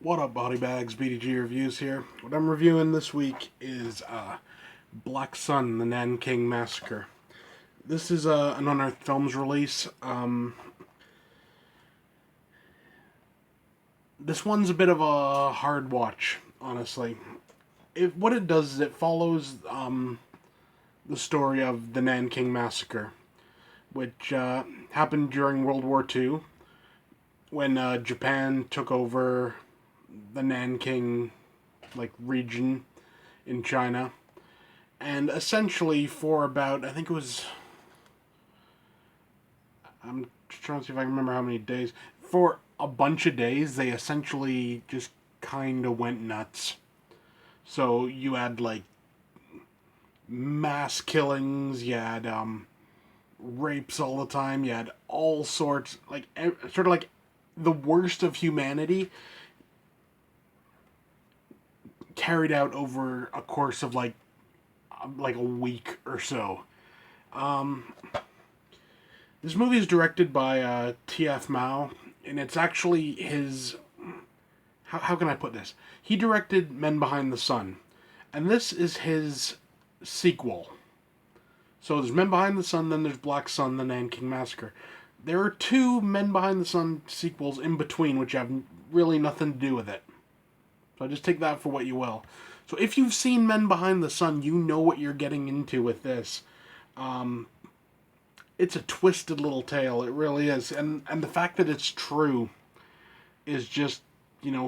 What up, body bags? BDG reviews here. What I'm reviewing this week is Black Sun, the Nanking Massacre. This is an Unearthed Films release. This one's a bit of a hard watch, honestly. What it does is it follows the story of the Nanking Massacre, which happened during World War II, when Japan took over the Nanking region in China, and essentially for about, I think it was, I'm trying to see if I can remember how many days, for a bunch of days they essentially just kind of went nuts. So you had mass killings, you had rapes all the time, you had all sorts, sort of like the worst of humanity carried out over a course of like a week or so. This movie is directed by T.F. Mao, and it's actually his. How can I put this? He directed Men Behind the Sun, and this is his sequel. So there's Men Behind the Sun, then there's Black Sun, the Nanking Massacre. There are two Men Behind the Sun sequels in between, which have really nothing to do with it. So just take that for what you will. So if you've seen Men Behind the Sun, you know what you're getting into with this. It's a twisted little tale. It really is. And the fact that it's true is just,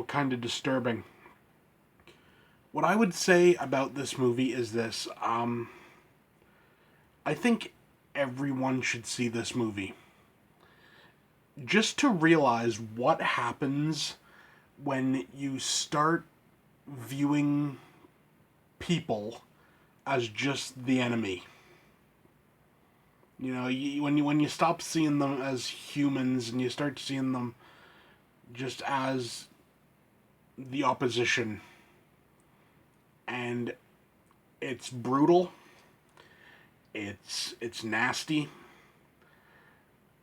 kind of disturbing. What I would say about this movie is this. I think everyone should see this movie. Just to realize what happens when you start viewing people as just the enemy. When you stop seeing them as humans and you start seeing them just as the opposition. And it's brutal. It's nasty.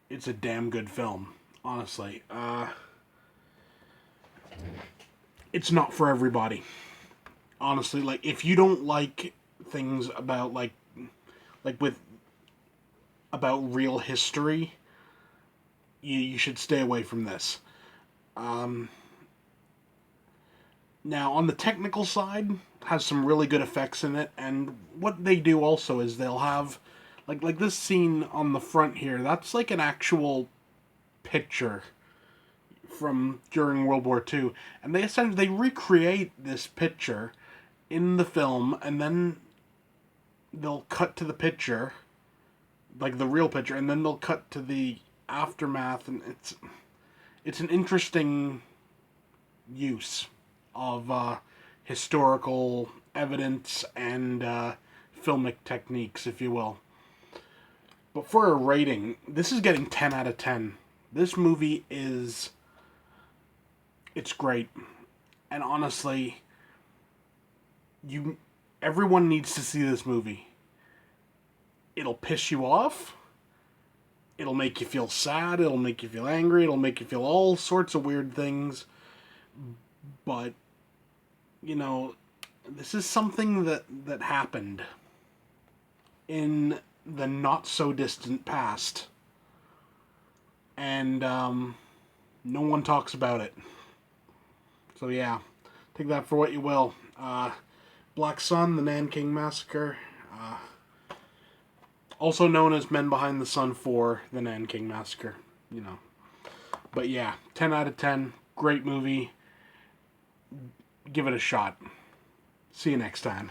It's a damn good film, honestly. It's not for everybody. Honestly, if you don't like things about about real history, you should stay away from this. Now, on the technical side, has some really good effects in it, and what they do also is they'll have like this scene on the front here. That's like an actual picture from during World War II, and they recreate this picture in the film, and then they'll cut to the picture, like the real picture, and then they'll cut to the aftermath, and it's an interesting use of historical evidence and filmic techniques, if you will. But for a rating, this is getting 10 out of 10. This movie it's great. And honestly, everyone needs to see this movie. It'll piss you off. It'll make you feel sad. It'll make you feel angry. It'll make you feel all sorts of weird things. But, this is something that happened in the not-so-distant past. And no one talks about it. So yeah, take that for what you will. Black Sun, the Nanking Massacre. Also known as Men Behind the Sun 4, the Nanking Massacre. But yeah, 10 out of 10. Great movie. Give it a shot. See you next time.